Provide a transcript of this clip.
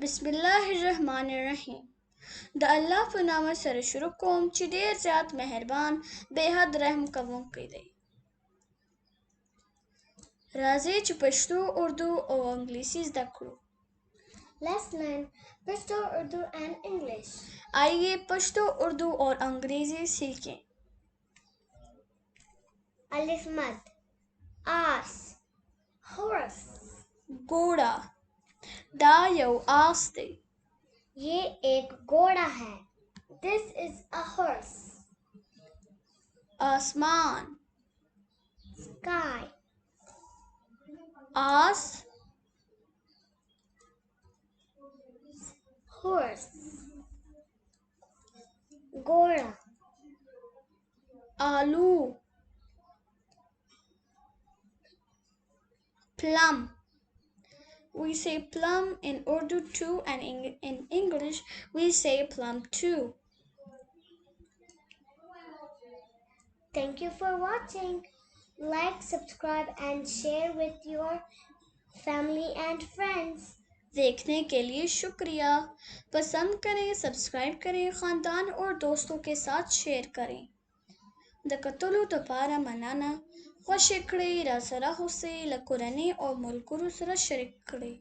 बिस्मिल्लाहिर्रहमानिर्रहीम। द अल्लाह पे नाम सर शुरू कोम ची देर ज़्यादा मेहरबान बेहद रहम कवोंके दे। राज़ी च पश्तो उर्दू और अंग्रेज़ी ज़दकड़ो। Let's learn Pashto, Urdu and English. आइए पश्तो उर्दू और अंग्रेज़ी सीखें। Alif mad, ass, horse. घोड़ा, दा यौ आस दे। ये एक घोड़ा है. This is a horse. आसमान, Sky, आस, horse, घोड़ा, आलू, plum. We say plum in Urdu too, and in English we say plum too. Thank you for watching. Like, subscribe and share with your family and friends. देखने के लिए शुक्रिया। पसंद करें, subscribe करें, ख़ानदान और दोस्तों के साथ शेयर करें। दकतुलु लपारा मनाना खुश कड़े रासरा हुसे लकुरने और मुल्कुरु सरा शरीक कड़े।